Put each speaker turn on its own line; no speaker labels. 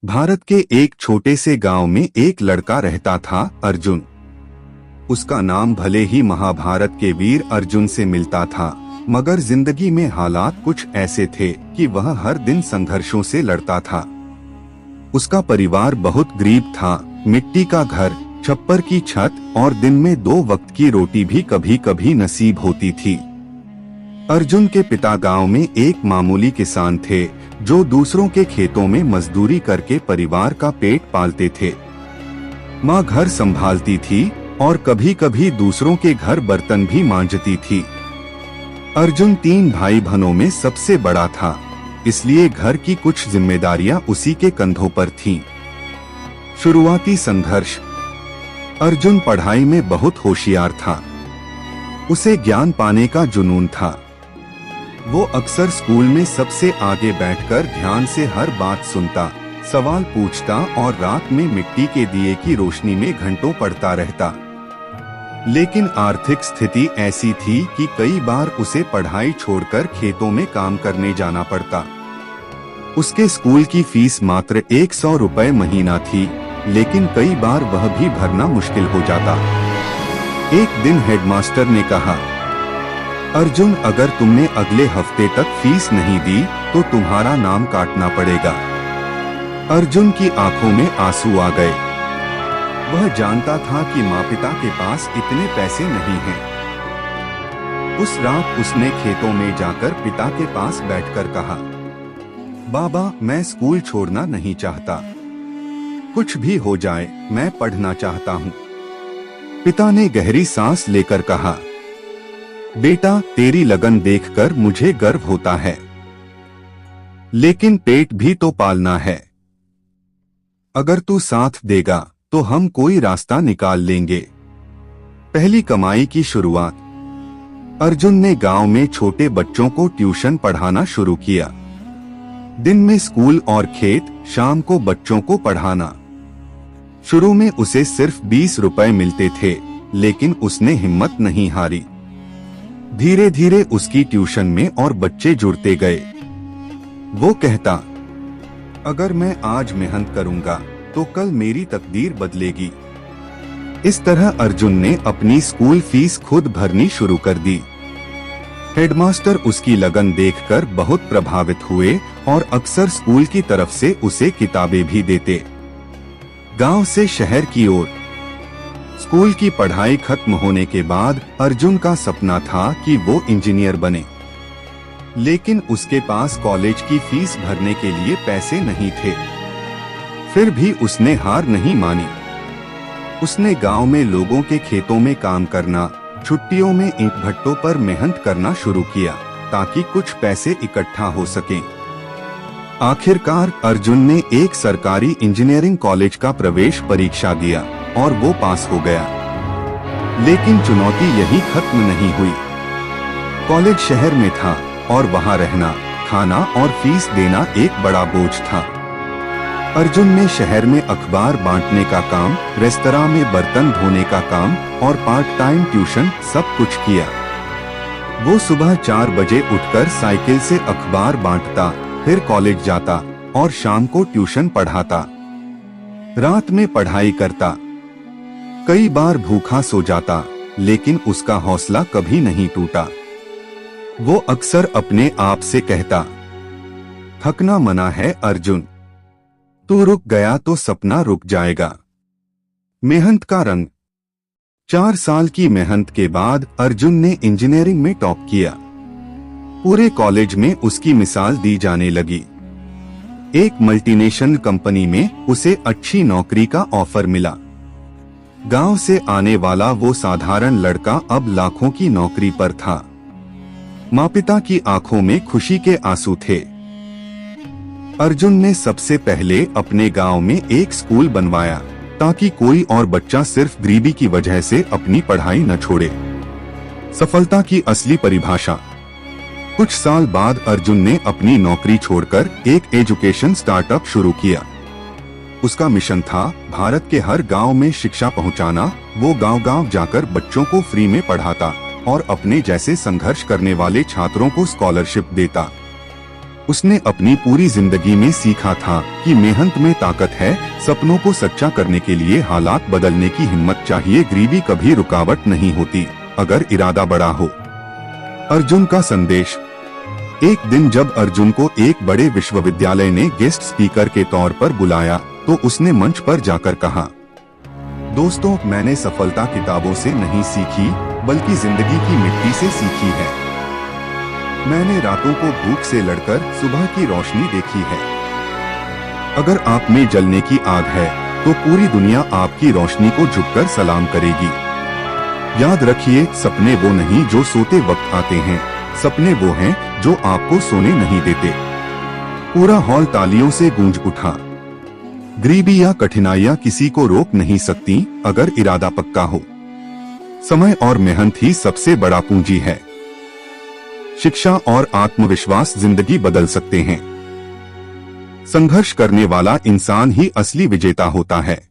भारत के एक छोटे से गांव में एक लड़का रहता था, अर्जुन। उसका नाम भले ही महाभारत के वीर अर्जुन से मिलता था, मगर जिंदगी में हालात कुछ ऐसे थे कि वह हर दिन संघर्षों से लड़ता था। उसका परिवार बहुत गरीब था, मिट्टी का घर, छप्पर की छत और दिन में 2 वक्त की रोटी भी कभी कभी नसीब होती थी। अर्जुन के पिता गांव में एक मामूली किसान थे जो दूसरों के खेतों में मजदूरी करके परिवार का पेट पालते थे। माँ घर संभालती थी और कभी कभी दूसरों के घर बर्तन भी मांजती थी। अर्जुन 3 भाई बहनों में सबसे बड़ा था, इसलिए घर की कुछ जिम्मेदारियां उसी के कंधों पर थीं। शुरुआती संघर्ष। अर्जुन पढ़ाई में बहुत होशियार था। उसे ज्ञान पाने का जुनून था। वो अक्सर स्कूल में सबसे आगे बैठकर ध्यान से हर बात सुनता, सवाल पूछता और रात में मिट्टी के दिए की रोशनी में घंटों पढ़ता रहता। लेकिन आर्थिक स्थिति ऐसी थी कि कई बार उसे पढ़ाई छोड़कर खेतों में काम करने जाना पड़ता। उसके स्कूल की फीस मात्र 100 रुपए महीना थी, लेकिन कई बार वह भी भरना मुश्किल हो जाता। एक दिन हेडमास्टर ने कहा, अर्जुन, अगर तुमने अगले हफ्ते तक फीस नहीं दी तो तुम्हारा नाम काटना पड़ेगा। अर्जुन की आंखों में आंसू आ गए। वह जानता था कि माता-पिता के पास इतने पैसे नहीं हैं। उस रात उसने खेतों में जाकर पिता के पास बैठकर कहा, बाबा, मैं स्कूल छोड़ना नहीं चाहता। कुछ भी हो जाए, मैं पढ़ना चाहता हूँ। पिता ने गहरी सांस लेकर कहा, बेटा, तेरी लगन देखकर मुझे गर्व होता है, लेकिन पेट भी तो पालना है। अगर तू साथ देगा तो हम कोई रास्ता निकाल लेंगे। पहली कमाई की शुरुआत। अर्जुन ने गांव में छोटे बच्चों को ट्यूशन पढ़ाना शुरू किया। दिन में स्कूल और खेत, शाम को बच्चों को पढ़ाना। शुरू में उसे सिर्फ 20 रुपए मिलते थे, लेकिन उसने हिम्मत नहीं हारी। धीरे धीरे उसकी ट्यूशन में और बच्चे जुड़ते गए। वो कहता, अगर मैं आज मेहनत करूंगा तो कल मेरी तकदीर बदलेगी। इस तरह अर्जुन ने अपनी स्कूल फीस खुद भरनी शुरू कर दी। हेडमास्टर उसकी लगन देखकर बहुत प्रभावित हुए और अक्सर स्कूल की तरफ से उसे किताबें भी देते। गांव से शहर की ओर। स्कूल की पढ़ाई खत्म होने के बाद अर्जुन का सपना था कि वो इंजीनियर बने, लेकिन उसके पास कॉलेज की फीस भरने के लिए पैसे नहीं थे। फिर भी उसने हार नहीं मानी। उसने गांव में लोगों के खेतों में काम करना, छुट्टियों में ईंट भट्टों पर मेहनत करना शुरू किया ताकि कुछ पैसे इकट्ठा हो सकें। आखिरकार अर्जुन ने एक सरकारी इंजीनियरिंग कॉलेज का प्रवेश परीक्षा दिया और वो पास हो गया। लेकिन चुनौती यही खत्म नहीं हुई। कॉलेज शहर में था और वहां रहना, खाना और फीस देना एक बड़ा बोझ था। अर्जुन ने शहर में अखबार बांटने का काम, रेस्तरां में बर्तन धोने का काम और पार्ट टाइम ट्यूशन सब कुछ किया। वो सुबह 4 बजे उठकर साइकिल से अखबार बांटता, फिर कॉलेज जाता और शाम को ट्यूशन पढ़ाता। रात में पढ़ाई करता। कई बार भूखा सो जाता, लेकिन उसका हौसला कभी नहीं टूटा। वो अक्सर अपने आप से कहता, थकना मना है अर्जुन, तू रुक गया तो सपना रुक जाएगा। मेहनत का रंग। 4 साल की मेहनत के बाद अर्जुन ने इंजीनियरिंग में टॉप किया। पूरे कॉलेज में उसकी मिसाल दी जाने लगी। एक मल्टीनेशनल कंपनी में उसे अच्छी नौकरी का ऑफर मिला। गांव से आने वाला वो साधारण लड़का अब लाखों की नौकरी पर था। माँ-पिता की आंखों में खुशी के आंसू थे। अर्जुन ने सबसे पहले अपने गांव में एक स्कूल बनवाया ताकि कोई और बच्चा सिर्फ गरीबी की वजह से अपनी पढ़ाई न छोड़े। सफलता की असली परिभाषा। कुछ साल बाद अर्जुन ने अपनी नौकरी छोड़कर एक एजुकेशन स्टार्टअप शुरू किया। उसका मिशन था भारत के हर गांव में शिक्षा पहुंचाना। वो गांव-गांव जाकर बच्चों को फ्री में पढ़ाता और अपने जैसे संघर्ष करने वाले छात्रों को स्कॉलरशिप देता। उसने अपनी पूरी जिंदगी में सीखा था कि मेहनत में ताकत है, सपनों को सच्चा करने के लिए हालात बदलने की हिम्मत चाहिए। गरीबी कभी रुकावट नहीं होती अगर इरादा बड़ा हो। अर्जुन का संदेश। एक दिन जब अर्जुन को एक बड़े विश्वविद्यालय ने गेस्ट स्पीकर के तौर पर बुलाया तो उसने मंच पर जाकर कहा, दोस्तों, मैंने सफलता किताबों से नहीं सीखी बल्कि जिंदगी की मिट्टी से सीखी है। मैंने रातों को भूख से लड़कर सुबह की रोशनी देखी है। अगर आप में जलने की आग है तो पूरी दुनिया आपकी रोशनी को झुककर सलाम करेगी। याद रखिए, सपने वो नहीं जो सोते वक्त आते हैं, सपने वो हैं जो आपको सोने नहीं देते। पूरा हॉल तालियों से गूंज उठा। गरीबी या कठिनाइयां किसी को रोक नहीं सकती अगर इरादा पक्का हो। समय और मेहनत ही सबसे बड़ा पूंजी है। शिक्षा और आत्मविश्वास जिंदगी बदल सकते हैं। संघर्ष करने वाला इंसान ही असली विजेता होता है।